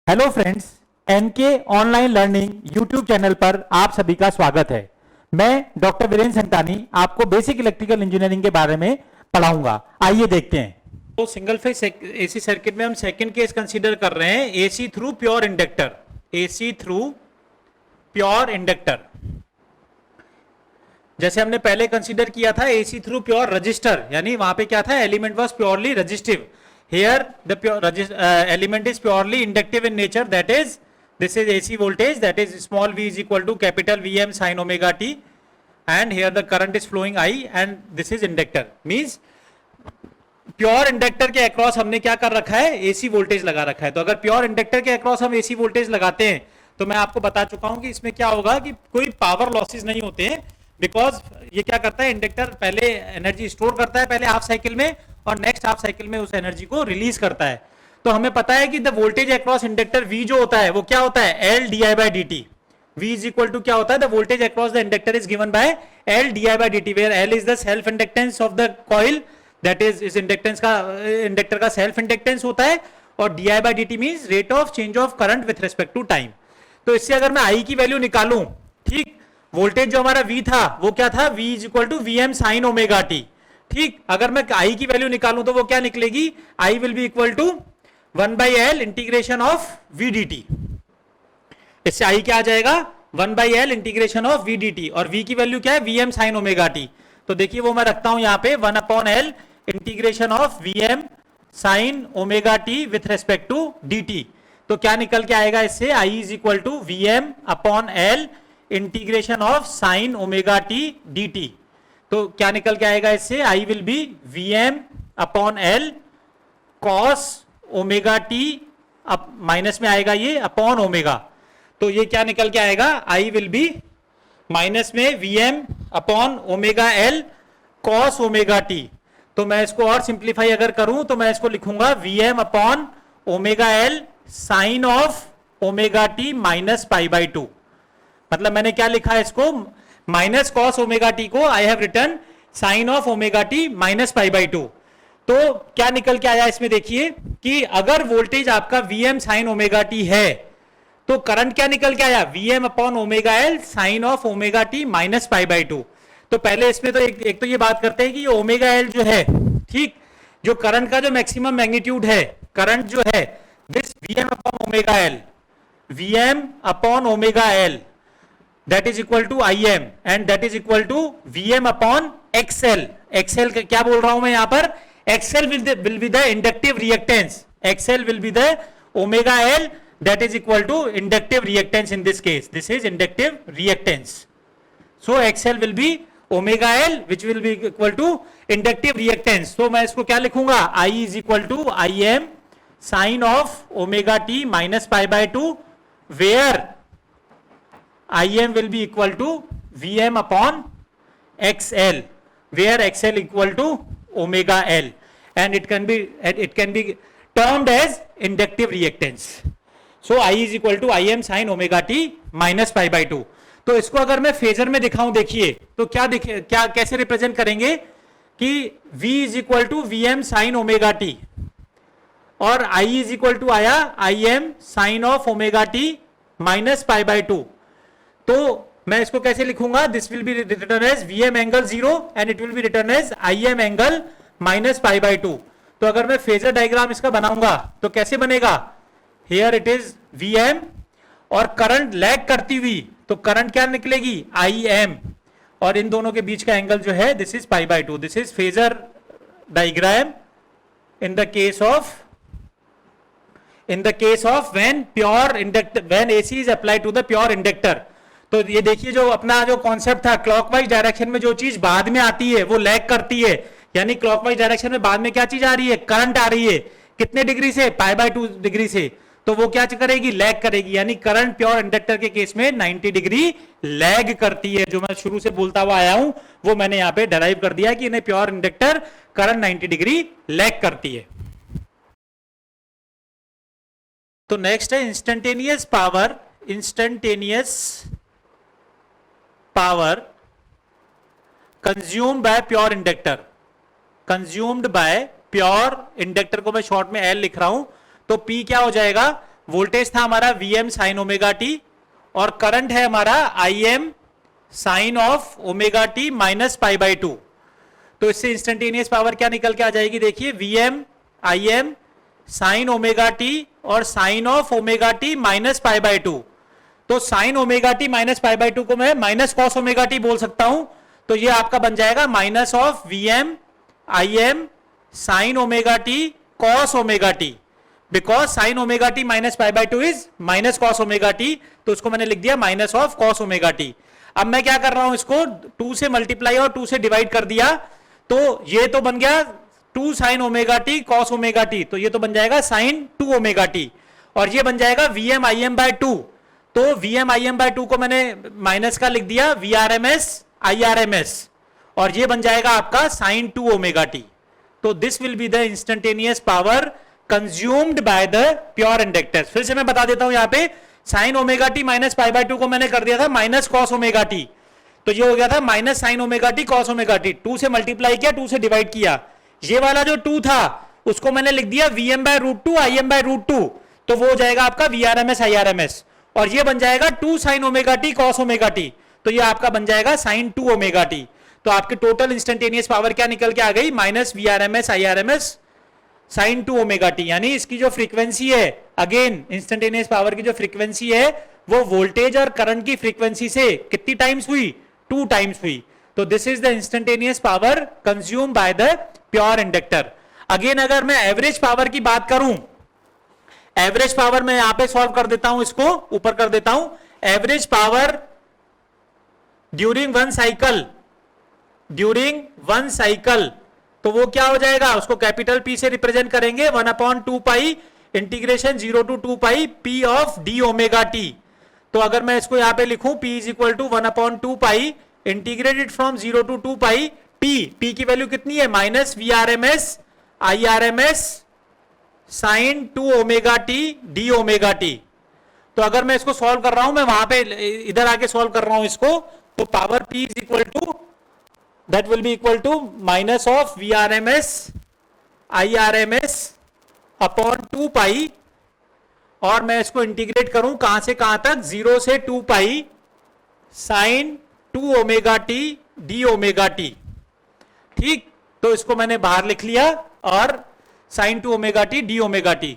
Hello friends, NK online learning YouTube channel पर आप सभी का स्वागत है। मैं डॉक्टर वीरेंद्र संतानी आपको बेसिक इलेक्ट्रिकल इंजीनियरिंग के बारे में पढ़ाऊंगा। आइए देखते हैं। तो सिंगल फेज एसी सर्किट में हम सेकंड केस कंसीडर कर रहे हैं, AC through pure inductor. AC through pure inductor जैसे हमने पहले कंसीडर किया था एसी थ्रू प्योर रजिस्टर, यानी वहां पे क्या था, element was purely resistive. Here the pure element is purely inductive in nature, that is this is AC voltage, that is small v is equal to capital Vm sin omega t, and here the current is flowing I and this is inductor, means pure inductor के across हमने क्या कर रखा है, AC voltage लगा रखा है। तो अगर प्योर इंडक्टर के अक्रॉस हम एसी वोल्टेज लगाते हैं तो मैं आपको बता चुका हूं कि इसमें क्या होगा कि कोई पावर लॉसेस नहीं होते हैं, बिकॉज ये क्या करता है, इंडक्टर पहले एनर्जी स्टोर करता है पहले हाफ साइकिल में और नेक्स्ट हाफ साइकिल में उस एनर्जी को रिलीज करता है। तो हमें पता है कि the voltage across inductor V जो होता है वो क्या होता है, L di by dt। V is equal to क्या होता है, the voltage across the inductor is given by L di by dt, where L is the self inductance of the coil, that is इस inductance का, inductor का self inductance होता है, और di by dt means rate of change of current with respect to time. तो इससे अगर मैं I की वैल्यू निकालूं, ठीक, वोल्टेज जो हमारा V था वो क्या था, V is equal to Vm sin omega t। ठीक, अगर मैं I की वैल्यू निकालूं तो वो क्या निकलेगी, I will be equal to 1/L integration of V dt। इससे I क्या आ जाएगा, 1/L integration of V dt, और V की वैल्यू क्या है, Vm sin ओमेगा t। तो देखिए वो मैं रखता हूं यहां पे 1/L integration of Vm sin omega t with respect to dt। तो क्या निकल के आएगा इससे, I is equal to Vm/L integration of sin omega t dt। तो क्या निकल के आएगा इससे, I will be Vm/L cos omega t, अब माइनस में आएगा ये अपॉन ओमेगा, तो ये क्या निकल के आएगा, I विल बी माइनस में Vm/L cos ओमेगा t। तो मैं इसको और सिंप्लीफाई अगर करूं तो मैं इसको लिखूंगा Vm/L sine of omega t minus π/2। मतलब मैंने क्या लिखा है इसको, माइनस कॉस ओमेगा टी को I have return sine of omega t minus π/2। तो क्या निकल के आया इसमें, देखिए कि अगर वोल्टेज आपका Vm साइन ओमेगा टी है तो करंट क्या निकल के आया, Vm/L sine of omega t minus π/2। तो पहले इसमें तो एक तो ये बात करते हैं कि ये ओमेगा एल जो है, ठीक, जो करंट का जो मैक्सिमम मैग्नीट्यूड है, करंट जो है, this Vm/L that is equal to Im and that is equal to Vm/XL। XL क्या बोल रहा हूं मैं यहां पर, XL will be the inductive reactance, XL will be the omega L that is equal to inductive reactance in this case, this is inductive reactance। So XL will be omega L which will be equal to inductive reactance। तो मैं इसको क्या लिखूंगा, I is equal to Im sin of omega t minus π/2, where Im will be equal to Vm/XL, where XL equal to omega L, and it can be termed as inductive reactance। So I is equal to Im sin omega t minus π/2। तो इसको अगर मैं phasor में दिखाऊं, देखिए तो क्या कैसे रिप्रेजेंट करेंगे कि V is equal to Vm sin omega t और I इज इक्वल टू आया Im sin of omega t minus π/2। तो मैं इसको कैसे लिखूंगा, this will be return as Vm angle 0 and it will be return as Im angle minus π/2। तो अगर मैं फेजर डायग्राम इसका बनाऊंगा तो कैसे बनेगा, हियर इट इज Vm और करंट लैग करती हुई, तो करंट क्या निकलेगी, Im, और इन दोनों के बीच का एंगल जो है this is π/2। This is phasor diagram in the case of when AC is applied to the pure inductor। तो ये देखिए जो अपना जो कॉन्सेप्ट था, क्लॉकवाइज डायरेक्शन में जो चीज बाद में आती है वो लैग करती है, यानी क्लॉकवाइज डायरेक्शन में बाद में क्या चीज आ रही है, करंट आ रही है, कितने डिग्री से, π/2 डिग्री से, तो वो क्या करेगी, लैग करेगी, यानी करंट प्योर इंडक्टर के केस में 90 डिग्री लैग करती है। जो मैं शुरू से बोलता हुआ आया हूं वो मैंने यहां पे डराइव कर दिया कि इन्हें pure inductor current 90 degree lag करती है। तो नेक्स्ट है instantaneous power consumed by pure inductor. Consumed by pure inductor को मैं शॉर्ट में L लिख रहा हूं, तो P क्या हो जाएगा, वोल्टेज था हमारा Vm sin ओमेगा टी और करंट है हमारा Im sine of omega t minus pi by two. तो इससे इंस्टेंटेनियस पावर क्या निकल के आ जाएगी, देखिए Vm Im sine omega t और sine of omega t minus pi by two. तो sine omega t minus pi by two को मैं माइनस कॉस ओमेगा टी बोल सकता हूं। तो ये आपका बन जाएगा minus of Vm Im sine omega T cos omega T, because sign omega t minus pi by two is minus cos omega t, तो उसको मैंने लिख दिया minus of cos omega T. अब मैं क्या कर रहा हूं, इसको 2 से मल्टीप्लाई और 2 से डिवाइड कर दिया, तो ये तो बन गया 2 sign omega T cos omega t, तो ये तो बन जाएगा साइन 2 ओमेगा टी, और ये बन जाएगा Vm Im बाय 2। तो Vm Im बाय 2 को मैंने माइनस का लिख दिया Vrms Irms, और ये बन जाएगा आपका साइन 2 ओमेगा टी। तो this will be the instantaneous power consumed by the pure inductors. फिर से मैं बता देता हूं, यहां पे sign omega t minus pi by 2 को मैंने कर दिया था माइनस कॉस ओमेगा टी, तो ये हो गया था minus sign omega T cos omega T. 2 से मल्टीप्लाई किया, 2 से डिवाइड किया, ये वाला जो 2 था उसको मैंने लिख दिया Vm by root 2 Im by root 2, तो वो हो जाएगा आपका Vrms Irms, और ये बन जाएगा 2 sign omega T cos omega t, तो ये आपका बन जाएगा साइन 2 ओमेगा टी। तो आपके टोटल इंस्टेंटेनियस पावर क्या निकल के आ गई, minus Vrms Irms sine 2 omega t. यानी इसकी जो फ्रीक्वेंसी है, अगेन इंस्टेंटेनियस पावर की जो फ्रीक्वेंसी है वो वोल्टेज और करंट की फ्रीक्वेंसी से कितनी टाइम्स हुई, 2 टाइम्स हुई। तो this is the instantaneous power consume by the pure inductor. Again अगर मैं एवरेज पावर की बात करूं, एवरेज पावर मैं यहां पे सॉल्व कर देता हूं, इसको ऊपर कर देता हूं। Average power during one cycle, तो वो क्या हो जाएगा, उसको कैपिटल P से रिप्रेजेंट करेंगे 1/2 pi integration 0 to 2 pi P of d omega t. तो अगर मैं इसको यहां पे लिखूं P is equal to 1/2 pi integrated from 0 to 2 pi P की वैल्यू कितनी है, minus Vrms Irms sine 2 omega t d omega t. तो अगर मैं इसको सॉल्व कर रहा हूं, मैं वहां पे इधर आके सॉल्व कर रहा हूं इसको, तो power P is equal to that will be equal to minus of Vrms Irms upon 2 pi, और मैं इसको इंटीग्रेट करूं कहां से कहां तक, 0 से 2 pi sine 2 omega t d omega t. ठीक, तो इसको मैंने बाहर लिख लिया, और sine 2 omega t d omega t.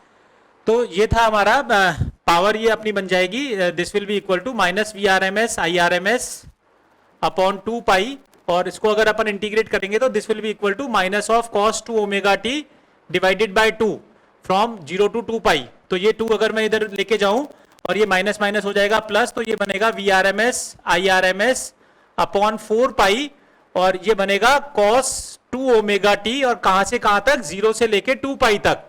तो ये था हमारा पावर, ये अपनी बन जाएगी, this will be equal to minus Vrms Irms upon 2 pi, और इसको अगर अपन इंटीग्रेट करेंगे तो this will be equal to minus of cos 2 omega t divided by 2 from 0 to 2 पाई। तो ये 2 अगर मैं इधर लेके जाऊं और ये माइनस माइनस हो जाएगा प्लस, तो ये बनेगा Vrms Irms अपॉन 4 पाई, और ये बनेगा कॉस 2 ओमेगा टी, और कहां से कहां तक, 0 से लेके 2 पाई तक।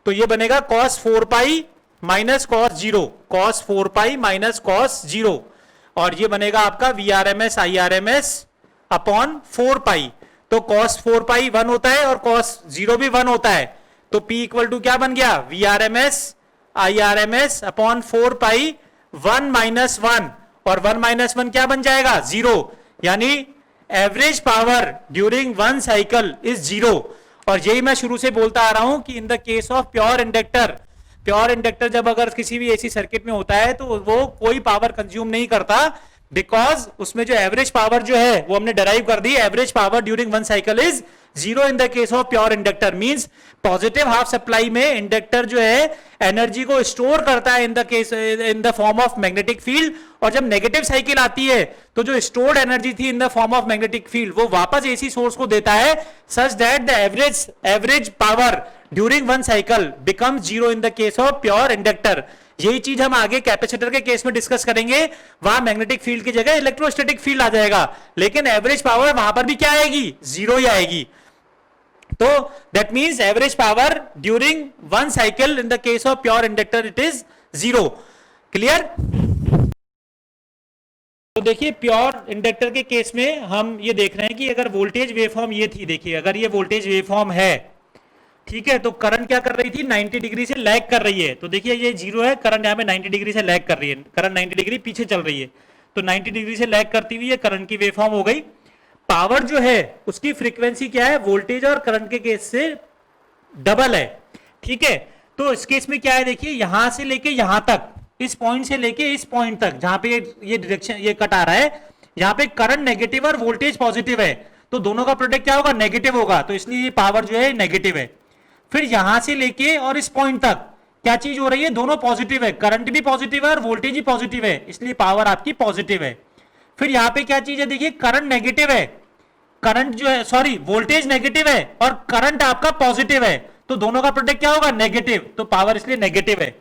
तो ये बनेगा cos 4 pi minus cos 0, cos 4 pi minus cos 0, और ये बनेगा आपका Vrms Irms अपॉन 4 पाई। तो cos 4 पाई 1 होता है और cos 0 भी 1 होता है, तो P इक्वल टू क्या बन गया, Vrms Irms अपॉन 4 पाई 1 माइनस 1, और 1 माइनस 1 क्या बन जाएगा, 0। यानी average power during one cycle is 0। और यही मैं शुरू से बोलता आ रहा हूं कि इन the case of pure inductor जब अगर किसी भी एसी सर्किट में होता है तो वो कोई पावर कंज्यूम नहीं करता, बिकॉज उसमें जो एवरेज पावर जो है वो हमने डराइव कर दी, average power during one cycle is 0 in the case of pure inductor. Means positive half supply में इंडक्टर जो है एनर्जी को स्टोर करता है in the form of magnetic field, और जब नेगेटिव साइकिल आती है तो जो स्टोर्ड एनर्जी थी इन the form of magnetic field वो वापस एसी सोर्स को देता है, such that the average power during one cycle become 0 in the case of pure inductor. यही चीज हम आगे कैपेसिटर के केस में डिस्कस करेंगे, वहां मैग्नेटिक फील्ड की जगह इलेक्ट्रोस्टैटिक फील्ड आ जाएगा, लेकिन एवरेज पावर वहां पर भी क्या आएगी, 0 ही आएगी। तो that means average power during one cycle in the case of pure inductor it is 0। Clear? तो देखिए प्योर इंडक्टर के केस में हम ये देख रहे हैं कि अगर वोल्टेज वेवफॉर्म ये थी, देखिए अगर ये वोल्टेज वेवफॉर्म है, ठीक है, तो करंट क्या कर रही थी, 90 डिग्री से लैग कर रही है। तो देखिए ये 0 है, करंट यहाँ पे 90 डिग्री से लैग कर रही है, करंट 90 डिग्री पीछे चल रही है, तो 90 डिग्री से लैग करती हुई ये करंट की वेवफॉर्म हो गई। पावर जो है उसकी फ्रीक्वेंसी क्या है, वोल्टेज और करंट के केस से डबल है, ठीक है। तो इस केस में क्या है, देखिए यहां से लेके यहां तक, इस पॉइंट से लेके इस पॉइंट तक जहां पे ये डायरेक्शन ये कट आ रहा है, यहाँ पे करंट नेगेटिव और वोल्टेज पॉजिटिव है, तो दोनों का प्रोडक्ट क्या होगा, नेगेटिव होगा, तो इसलिए ये पावर जो है नेगेटिव है। फिर यहां से लेके और इस पॉइंट तक क्या चीज हो रही है, दोनों पॉजिटिव है, करंट भी पॉजिटिव है और वोल्टेज भी पॉजिटिव है, इसलिए पावर आपकी पॉजिटिव है। फिर यहाँ पे क्या चीज है, देखिए करंट नेगेटिव है, करंट जो है सॉरी वोल्टेज नेगेटिव है और करंट आपका पॉजिटिव है, तो दोनों का प्रोडक्ट क्या होगा, नेगेटिव, तो पावर इसलिए नेगेटिव है।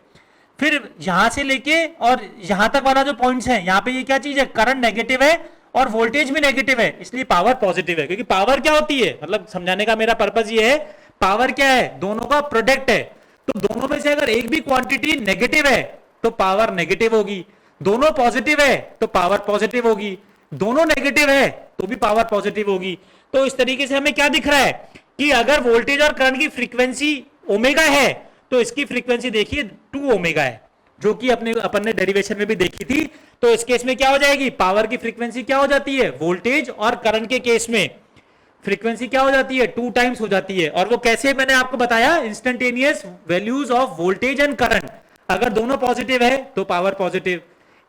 फिर यहां से लेके और यहां तक वाला जो पॉइंट्स है, यहाँ पे ये क्या चीज है, करंट नेगेटिव है और वोल्टेज भी नेगेटिव है, इसलिए पावर पॉजिटिव है। क्योंकि पावर क्या होती है, मतलब समझाने का मेरा पर्पज ये है, पावर क्या है, दोनों का प्रोडक्ट है, तो दोनों में से अगर एक भी क्वांटिटी नेगेटिव है तो पावर नेगेटिव होगी, दोनों पॉजिटिव है तो पावर पॉजिटिव होगी, दोनों नेगेटिव है तो भी पावर पॉजिटिव होगी। तो इस तरीके से हमें क्या दिख रहा है कि अगर वोल्टेज और करंट की फ्रीक्वेंसी ओमेगा है तो इसकी फ्रीक्वेंसी देखिए 2 ओमेगा है, जो कि अपन ने डेरिवेशन में भी देखी थी। तो इस केस में क्या हो जाएगी, पावर की फ्रीक्वेंसी क्या हो जाती है, वोल्टेज और करंट के केस में फ्रीक्वेंसी क्या हो जाती है, 2 टाइम्स हो जाती है। और वो कैसे, मैंने आपको बताया, instantaneous values of voltage and current, अगर दोनों पॉजिटिव है तो पावर पॉजिटिव,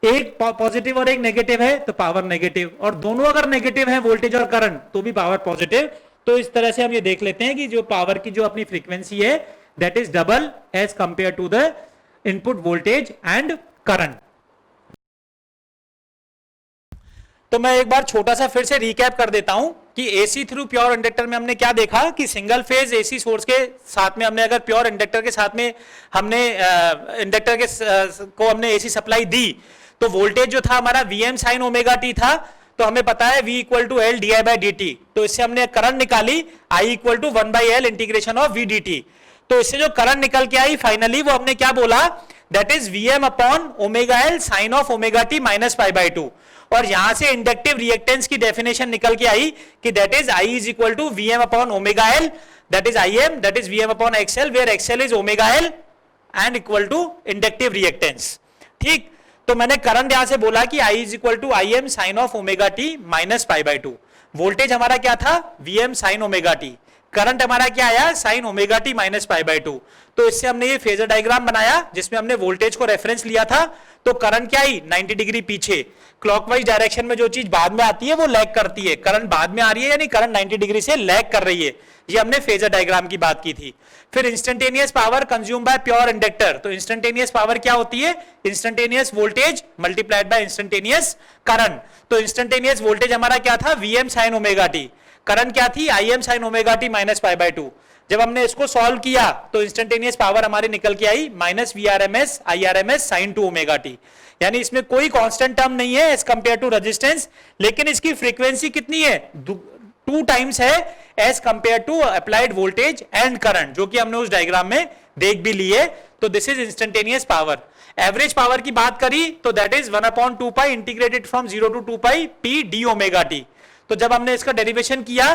एक पॉजिटिव और एक नेगेटिव है तो पावर नेगेटिव, और दोनों अगर नेगेटिव है वोल्टेज और करंट तो भी पावर पॉजिटिव। तो इस तरह से हम ये देख लेते हैं कि जो पावर की जो अपनी फ्रीक्वेंसी है that is double as compare to the input voltage and current. तो मैं एक बार छोटा सा फिर से रिकैप कर देता हूं कि एसी थ्रू प्योर इंडक्टर में हमने क्या देखा कि सिंगल फेज एसी सोर्स के साथ में हमने अगर प्योर इंडक्टर के साथ में हमने इंडक्टर के को हमने एसी सप्लाई दी तो वोल्टेज जो था हमारा वीएम साइन ओमेगा टी था, तो हमें पता है V equal to L d I by d t, तो इससे हमने करंट निकाली I equal to 1/L integration of V d t. तो इससे जो करंट निकल के आई फाइनली वो हमने क्या बोला, that is Vm upon omega L sine of omega t minus pi by 2। और यहां से इंडक्टिव रिएक्टेंस की डेफिनेशन निकल के आई कि that is I is equal to Vm upon omega L, that is Im, that is Vm upon XL, where XL is omega L and equal to inductive reactance. ठीक, तो मैंने current यहां से बोला कि I is equal to Im sine of omega t minus pi by 2। Voltage हमारा क्या था, Vm sine omega t, current हमारा क्या आया, sine omega t minus pi by 2। तो इससे हमने ये फेजर डायग्राम बनाया जिसमें हमने वोल्टेज को रेफरेंस लिया था, तो करंट क्या आई 90 डिग्री पीछे, क्लॉकवाइज डायरेक्शन में जो चीज बाद में आती है वो लैग करती है, करंट बाद में आ रही है यानी करंट 90 डिग्री से लैग कर रही है, ये हमने फेजर डायग्राम की बात की थी। फिर instantaneous power consume by pure inductor, तो इंस्टेंटेनियस पावर क्या होती है, instantaneous voltage multiplied by instantaneous current. तो इंस्टेंटेनियस वोल्टेज हमारा क्या था, Vm sine omega t, current क्या थी, Im sine omega t minus pi by 2। जब हमने इसको सॉल्व किया तो इंस्टेंटेनियस पावर हमारी निकल के आई minus VRMS IRMS sine 2 omega t, यानी इसमें कोई कांस्टेंट टर्म नहीं है एज कंपेयर टू रेजिस्टेंस, लेकिन इसकी फ्रीक्वेंसी कितनी है, 2 टाइम्स है as compare to applied voltage and current, जो कि हमने उस डायग्राम में देख भी लिए। तो this is instantaneous power. Average power की बात करी तो that is 1/2 pi integrated from 0 to 2 pi P d omega t. तो जब हमने इसका डेरिवेशन किया,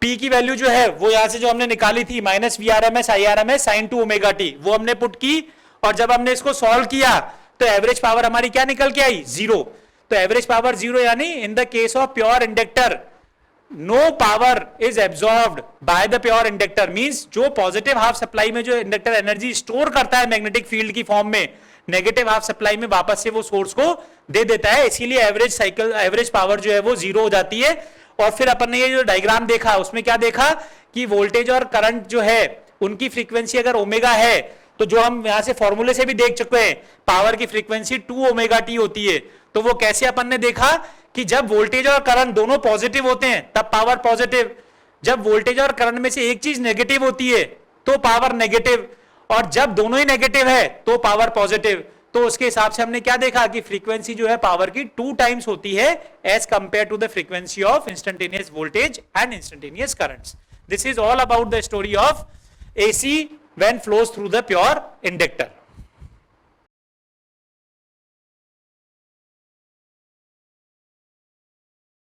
P की वैल्यू जो है वो यहां से जो हमने निकाली थी minus VRMS IRMS sine 2 omega t, वो हमने पुट की, और जब हमने इसको सॉल्व किया तो एवरेज पावर हमारी क्या निकल के आई, 0। तो एवरेज पावर 0 यानी in the case of pure inductor no power is absorbed by the pure inductor, means जो पॉजिटिव हाफ सप्लाई में जो इंडक्टर एनर्जी स्टोर करता है मैग्नेटिक फील्ड की फॉर्म में, नेगेटिव हाफ सप्लाई में वापस से वो सोर्स को दे देता है, इसीलिए एवरेज पावर जो है वो 0 हो जाती है। और फिर अपन ने ये जो डायग्राम देखा उसमें क्या देखा कि वोल्टेज और करंट जो है उनकी फ्रीक्वेंसी अगर ओमेगा है, तो जो हम यहां से फॉर्मूले से भी देख चुके हैं, पावर की फ्रीक्वेंसी 2 ओमेगा टी होती है। तो वो कैसे अपन ने देखा कि जब वोल्टेज और करंट दोनों पॉजिटिव होते हैं तब पावर पॉजिटिव, जब वोल्टेज और करंट में से एक चीज नेगेटिव होती है तो पावर नेगेटिव, और जब दोनों ही नेगेटिव है तो पावर पॉजिटिव। तो उसके हिसाब से हमने क्या देखा कि फ्रीक्वेंसी जो है पावर की 2 टाइम्स होती है as compare to the frequency of instantaneous voltage and instantaneous currents. This is all about the story of AC when flows through the pure inductor.